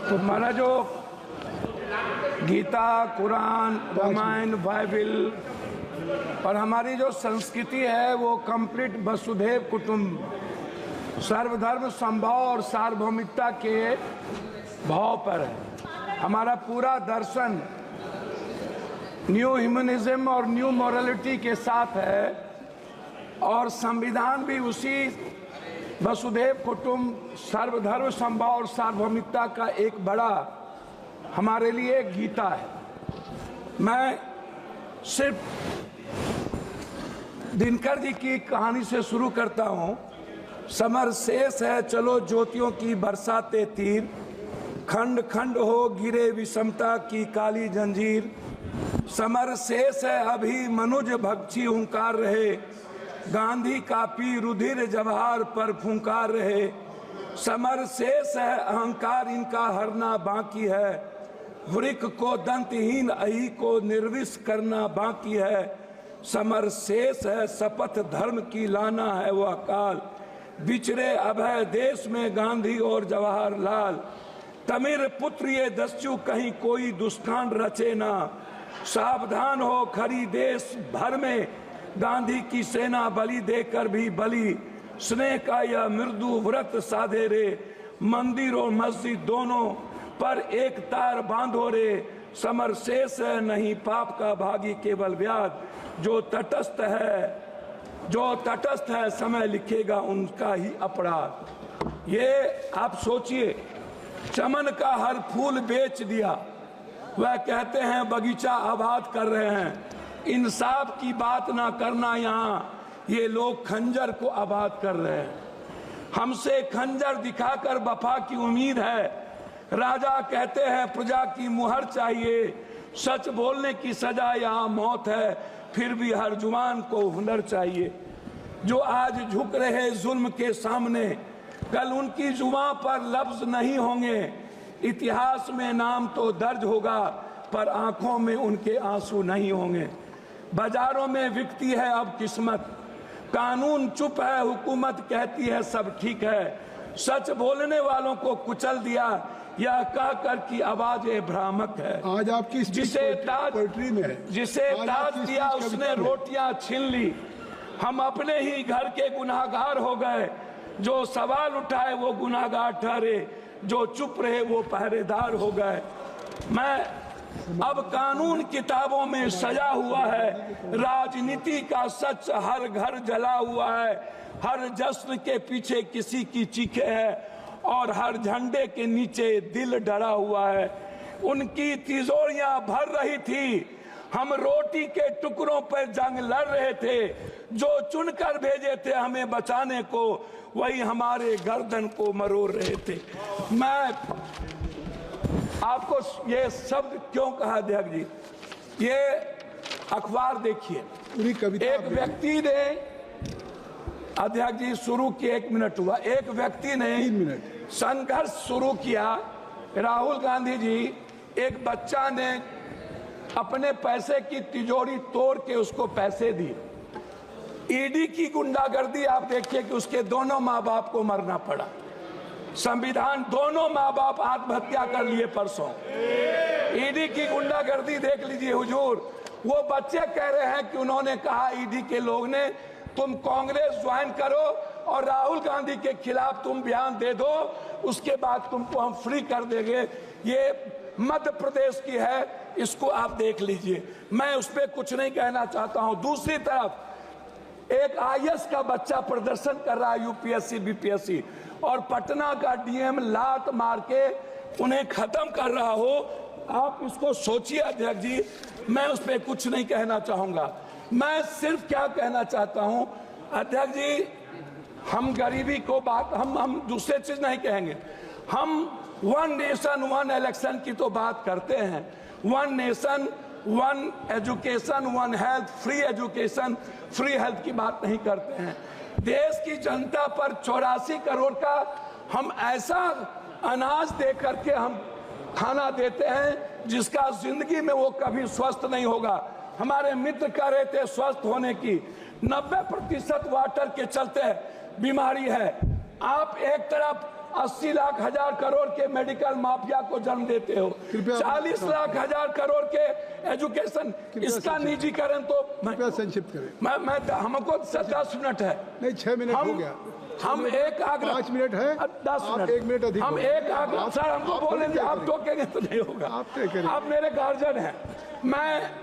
तो हमारा जो गीता, कुरान, रामायण, बाइबल और हमारी जो संस्कृति है वो कंप्लीट वसुधैव कुटुंब, सर्वधर्म समभाव और सार्वभौमिकता के भाव पर है। हमारा पूरा दर्शन न्यू ह्यूमनिज्म और न्यू मॉरलिटी के साथ है और संविधान भी उसी वसुधैव कुटुंब, सर्वधर्म समभाव और सार्वभौमिकता का एक बड़ा हमारे लिए गीता है। मैं सिर्फ दिनकर जी की कहानी से शुरू करता हूं। समर शेष है चलो ज्योतियों की बरसाते तीर, खंड खंड हो गिरे विषमता की काली जंजीर। समर शेष है अभी मनुज भक्षी हुंकार रहे, गांधी कापी रुधिर जवाहर पर फुंकार रहे। समर शेष है अहंकार इनका हरना बाकी है, वृक को दंतहीन अहि को निर्विष करना बाकी है। समर शेष है शपथ धर्म की लाना है वो अकाल, बिछड़े अभय देश में गांधी और जवाहरलाल। तमिर पुत्र ये दस्यु कहीं कोई दुष्कांड रचे ना, सावधान हो खरी देश भर में गांधी की सेना बलि देकर भी बलि। स्नेह का यह मृदु व्रत साधे रे, मंदिर और मस्जिद दोनों पर एक तार बांधो रे। समर शेष है नहीं पाप का भागी केवल व्याध, जो तटस्थ है समय लिखेगा उनका ही अपराध। ये आप सोचिए, चमन का हर फूल बेच दिया, वह कहते हैं बगीचा आबाद कर रहे हैं। इंसाफ की बात ना करना, यहाँ ये लोग खंजर को आबाद कर रहे हैं। हमसे खंजर दिखाकर वफा की उम्मीद है, राजा कहते हैं प्रजा की मुहर चाहिए। सच बोलने की सजा यहाँ मौत है, फिर भी हर जुबान को हुनर चाहिए। जो आज झुक रहे जुल्म के सामने, कल उनकी जुबान पर लफ्ज नहीं होंगे। इतिहास में नाम तो दर्ज होगा, पर आंखों में उनके आंसू नहीं होंगे। बाजारों में बिकती है अब किस्मत, कानून चुप है हुकूमत कहती है सब ठीक है। सच बोलने वालों को कुचल दिया, यह कहकर की आवाजें भ्रामक है। आज आपकी जिसे ताज दिया उसने रोटियां छीन ली। हम अपने ही घर के गुनाहगार हो गए, जो सवाल उठाए वो गुनाहगार ठहरे, जो चुप रहे वो पहरेदार हो गए। मैं अब कानून किताबों में सजा हुआ है, राजनीति का सच हर घर जला हुआ है। हर जश्न के पीछे किसी की चीखें है और हर झंडे के नीचे दिल डरा हुआ है। उनकी तिजोरियां भर रही थी, हम रोटी के टुकड़ों पर जंग लड़ रहे थे। जो चुनकर भेजे थे हमें बचाने को, वही हमारे गर्दन को मरोड़ रहे थे। मैं आपको ये शब्द क्यों कहा अध्यक्ष जी, ये अखबार देखिए। एक व्यक्ति ने, अध्यक्ष जी शुरू किया, 1 मिनट हुआ, एक व्यक्ति ने संघर्ष शुरू किया। राहुल गांधी जी, एक बच्चा ने अपने पैसे की तिजोरी तोड़ के उसको पैसे दिए। ईडी की गुंडागर्दी आप देखिए कि उसके दोनों माँ बाप को मरना पड़ा। संविधान, दोनों माँ बाप आत्महत्या कर लिए परसों। ईडी की गुंडागर्दी देख लीजिए हुजूर। वो बच्चे कह रहे हैं कि उन्होंने कहा ईडी के लोग ने तुम कांग्रेस ज्वाइन करो और राहुल गांधी के खिलाफ तुम बयान दे दो, उसके बाद तुमको हम फ्री कर देंगे। ये मध्य प्रदेश की है, इसको आप देख लीजिए। मैं उस पर कुछ नहीं कहना चाहता हूं। दूसरी तरफ एक आईएएस का बच्चा प्रदर्शन कर रहा है, यूपीएससी बीपीएससी, और पटना का डीएम लात मार के उन्हें खत्म कर रहा हो। आप इसको सोचिए अध्यक्ष जी। मैं उस पर कुछ नहीं कहना चाहूंगा। मैं सिर्फ क्या कहना चाहता हूं अध्यक्ष जी, हम गरीबी को बात, हम दूसरे चीज नहीं कहेंगे। हम 1 नेशन 1 इलेक्शन की तो बात करते हैं। 1 nation 1 education 1 health, free education free health की बात नहीं करते हैं। देश की जनता पर 84 करोड़ का हम ऐसा अनाज दे करके हम खाना देते हैं जिसका जिंदगी में वो कभी स्वस्थ नहीं होगा। हमारे मित्र कह रहे थे स्वस्थ होने की, 90% वाटर के चलते बीमारी है। आप एक तरफ 80 लाख हजार करोड़ के मेडिकल माफिया को जन्म देते हो, 40 लाख हजार करोड़ के एजुकेशन, इसका निजीकरण तो संक्षिप्त करें। मैं हमको 10 मिनट है, नहीं 6 मिनट हो गया। हम एक आग्रह 5 मिनट है, 10 मिनट, 1 मिनट अधिक, हम एक आग्रह, सर हमको बोलेंगे, आप टोकेंगे तो नहीं होगा, आप मेरे गार्जियन हैं।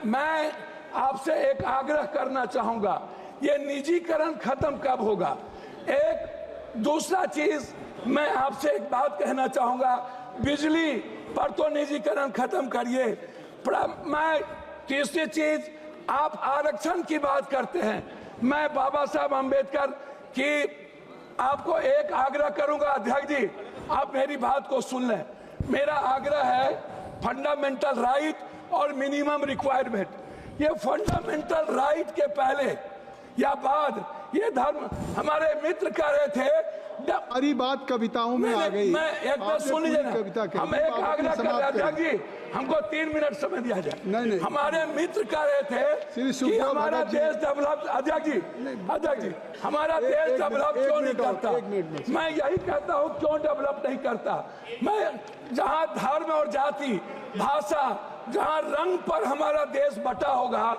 मैं आपसे एक आग्रह करना चाहूंगा, ये निजीकरण खत्म कब होगा? एक दूसरा चीज मैं आपसे एक बात कहना चाहूंगा, बिजली पर तो निजीकरण खत्म करिए। मैं तीसरी चीज, आप आरक्षण की बात करते हैं, मैं बाबा साहब अम्बेडकर की आपको एक आग्रह करूंगा, अध्यक्ष जी आप मेरी बात को सुन लें। मेरा आग्रह है फंडामेंटल राइट और मिनिमम रिक्वायरमेंट, ये फंडामेंटल राइट के पहले या बाद ये धर्म, हमारे मित्र कह रहे थे, अरे बात कविताओं में आ गई। मैं एक बात सुन लीजिए ना, हम एक आग्रह कर रहे थे जी, हमको 3 मिनट समय दिया जाए। नहीं। हमारे मित्र कह रहे थे कि हमारा देश डेवलप, अध्यक्ष जी हमारा देश डेवलप क्यों नहीं करता? मैं यही कहता हूँ क्यों डेवलप नहीं करता। मैं जहाँ धर्म और जाति, भाषा, जहाँ रंग पर हमारा देश बटा होगा,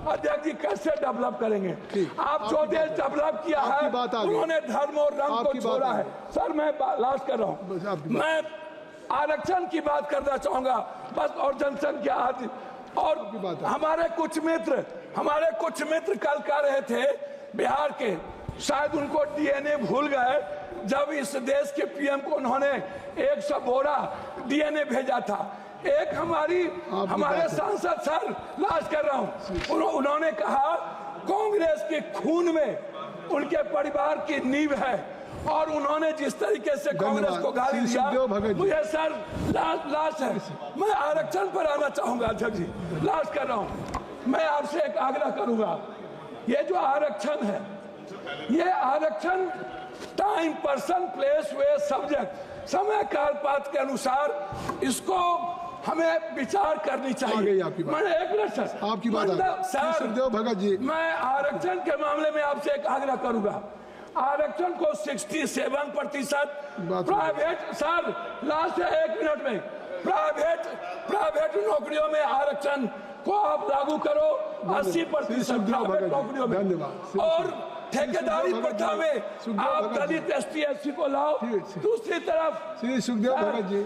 अध्यक्ष जी कैसे डेवलप करेंगे? आप जो देश डेवलप किया है उन्होंने धर्म और रंग को छोड़ा है। सर मैं लास्ट कर रहा हूँ, मैं आरक्षण की बात करना चाहूंगा बस, और जनसंख्या आदि, और हमारे कुछ मित्र कल कह रहे थे बिहार के, शायद उनको डीएनए भूल गए, जब इस देश के पीएम को उन्होंने 100 बोरा डीएनए भेजा था। एक हमारे सांसद, सर लास्ट कर रहा हूं, उन्होंने कहा कांग्रेस के खून में उनके परिवार की नींव है, और उन्होंने जिस तरीके से कांग्रेस को गाली दिया, मुझे सर लास्ट है, मैं आरक्षण पर आना चाहूंगा अध्यक्ष जी, लास्ट कर रहा हूं। मैं आपसे एक आग्रह करूंगा, ये जो आरक्षण है, ये आरक्षण टाइम, पर्सन, प्लेस, वे, सब्जेक्ट, समय काल पात्र के अनुसार इसको हमें विचार करनी चाहिए। मैं एक मिनट सर, आपकी बात सुखदेव भगत जी, मैं आरक्षण के मामले में आपसे एक आग्रह करूंगा, आरक्षण को 67% प्राइवेट, सर लास्ट है 1 मिनट में, प्राइवेट नौकरियों में आरक्षण को आप लागू करो, 80% प्राइवेट नौकरियों में, और ठेकेदारी प्रथा में आप दलित ST SC को लाओ। दूसरी तरफ श्री सुखदेव भगत जी